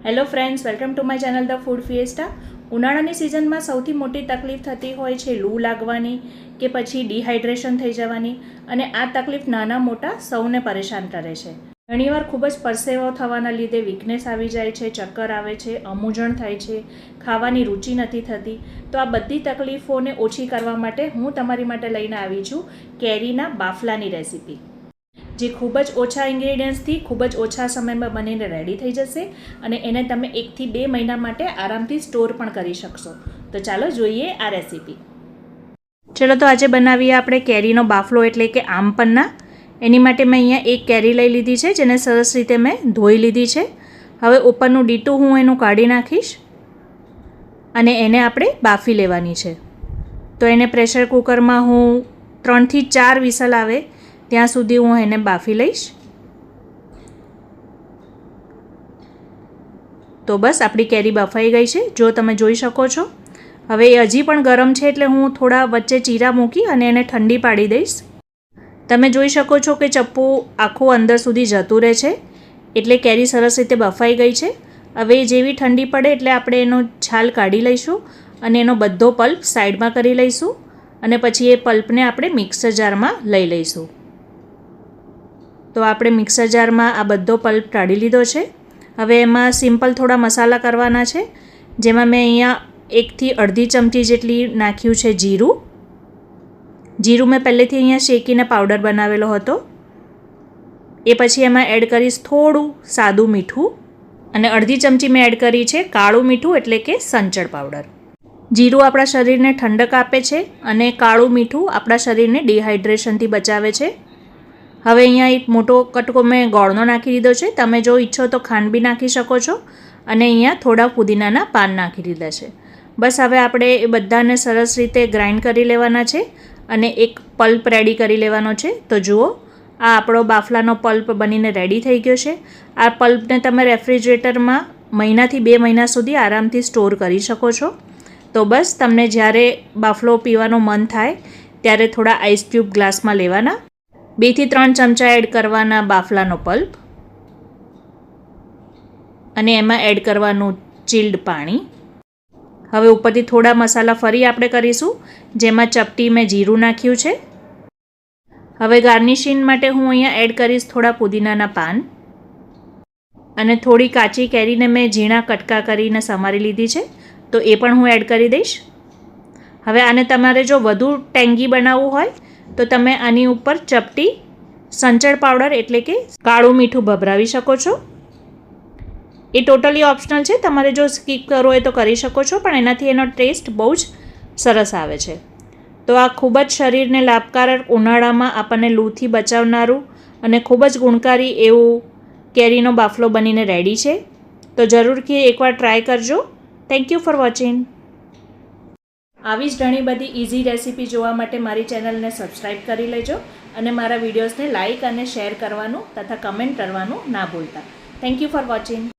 Hello friends, welcome to my channel the food fiesta. ઉનાળાની સિઝનમાં સૌથી મોટી તકલીફ થતી હોય છે લૂ લાગવાની કે પછી ડિહાઇડ્રેશન થઈ જવાની, અને આ તકલીફ નાના મોટા સૌને પરેશાન કરે છે. ઘણીવાર ખૂબ જ પરસેવો થવાના લીધે વીકનેસ આવી જાય છે, ચક્કર આવે છે, અમૂંઝણ થાય છે, ખાવાની રુચિ નથી થતી. તો આ બધી તકલીફોને ઓછી કરવા માટે હું તમારી માટે લઈને આવી છું કેરીના બાફલાની રેસીપી, જે ખૂબ જ ઓછા ઇન્ગ્રેડિયન્ટ્સથી ખૂબ જ ઓછા સમયમાં બનીને રેડી થઈ જશે અને એને તમે 1 થી 2 મહિના માટે આરામથી સ્ટોર પણ કરી શકશો. તો ચાલો જોઈએ આ રેસીપી. ચલો તો આજે બનાવીએ આપણે કેરીનો બાફલો એટલે કે આમપન્ના. એની માટે મેં અહીંયા એક કેરી લઈ લીધી છે, જેને સરસ રીતે મેં ધોઈ લીધી છે. હવે ઉપરનું ડીટું હું એનું કાઢી નાખીશ અને એને આપણે બાફી લેવાની છે. તો એને પ્રેશર કુકરમાં હું 3 થી 4 વિસલ આવે ત્યાં સુધી હું એને બાફી લઈશ. તો બસ આપણી કેરી બફાઈ ગઈ છે, જો તમે જોઈ શકો છો. હવે એ હજી પણ ગરમ છે એટલે હું થોડા વચ્ચે ચીરા મૂકી અને એને ઠંડી પાડી દઈશ. તમે જોઈ શકો છો કે ચપ્પુ આખું અંદર સુધી જતું રહે છે, એટલે કેરી સરસ રીતે બફાઈ ગઈ છે. હવે જેવી ઠંડી પડે એટલે આપણે એનો છાલ કાઢી લઈશું અને એનો બધો પલ્પ સાઈડમાં કરી લઈશું અને પછી એ પલ્પને આપણે મિક્સર જારમાં લઈ લઈશું. તો આપણે મિક્સર જારમાં આ બધો પલ્પ કાઢી લીધો છે. હવે એમાં સિમ્પલ થોડા મસાલા કરવાના છે, જેમાં મેં અહીંયા 1 થી અડધી ચમચી જેટલી નાખ્યું છે જીરું. જીરું મેં પહેલેથી અહીંયા શેકીને પાવડર બનાવેલો હતો. એ પછી એમાં એડ કરીશ થોડું સાદું મીઠું અને અડધી ચમચી મેં એડ કરી છે કાળું મીઠું એટલે કે સંચળ પાવડર. જીરું આપણા શરીરને ઠંડક આપે છે અને કાળું મીઠું આપણા શરીરને ડિહાઇડ્રેશનથી બચાવે છે. હવે અહીંયા એક મોટો કટકો મેં ગોળનો નાખી દીધો છે. તમે જો ઈચ્છો તો ખાંડ બી નાખી શકો છો અને અહીંયા થોડા પુદીનાના પાન નાખી દીધા છે. બસ હવે આપણે એ બધાને સરસ રીતે ગ્રાઇન્ડ કરી લેવાના છે અને એક પલ્પ રેડી કરી લેવાનો છે. તો જુઓ, આ આપણો બાફલાનો પલ્પ બનીને રેડી થઈ ગયો છે. આ પલ્પને તમે રેફ્રિજરેટરમાં મહિનાથી 2 મહિના સુધી આરામથી સ્ટોર કરી શકો છો. તો બસ તમને જ્યારે બાફલો પીવાનું મન થાય ત્યારે થોડા આઈસ ક્યુબ ગ્લાસમાં લેવાના, 2 થી 3 ચમચા એડ કરવાના બાફલાનો પલ્પ અને એમાં એડ કરવાનું ચિલ્ડ પાણી. હવે ઉપરથી થોડા મસાલા ફરી આપણે કરીશું, જેમાં ચપટી મેં જીરું નાખ્યું છે. હવે ગાર્નિશિંગ માટે હું અહીંયા એડ કરીશ થોડા પુદીનાના પાન અને થોડી કાચી કેરીને મેં ઝીણા કટકા કરીને સમારી લીધી છે, તો એ પણ હું એડ કરી દઈશ. હવે આને તમારે જો વધુ ટેંગી બનાવવું હોય તો તમે આની ઉપર ચપટી સંચળ પાવડર એટલે કે કાળું મીઠું ભભરાવી શકો છો. એ ટોટલી ઓપ્શનલ છે, તમારે જો સ્કીપ કરવો હોય તો કરી શકો છો, પણ એનાથી એનો ટેસ્ટ બહુ જ સરસ આવે છે. તો આ ખૂબ જ શરીરને લાભકારક, ઉનાળામાં આપણને લૂથી બચાવનારું અને ખૂબ જ ગુણકારી એવું કેરીનો બાફલો બનીને રેડી છે. તો જરૂરથી એકવાર ટ્રાય કરજો. Thank you for watching. આવી જ ઘણી બધી ઇઝી રેસીપી જોવા માટે મારી ચેનલને સબસ્ક્રાઈબ કરી લેજો અને મારા વિડીયોઝને લાઇક અને શેર કરવાનું તથા કમેન્ટ કરવાનું ના ભૂલતા. Thank you for watching.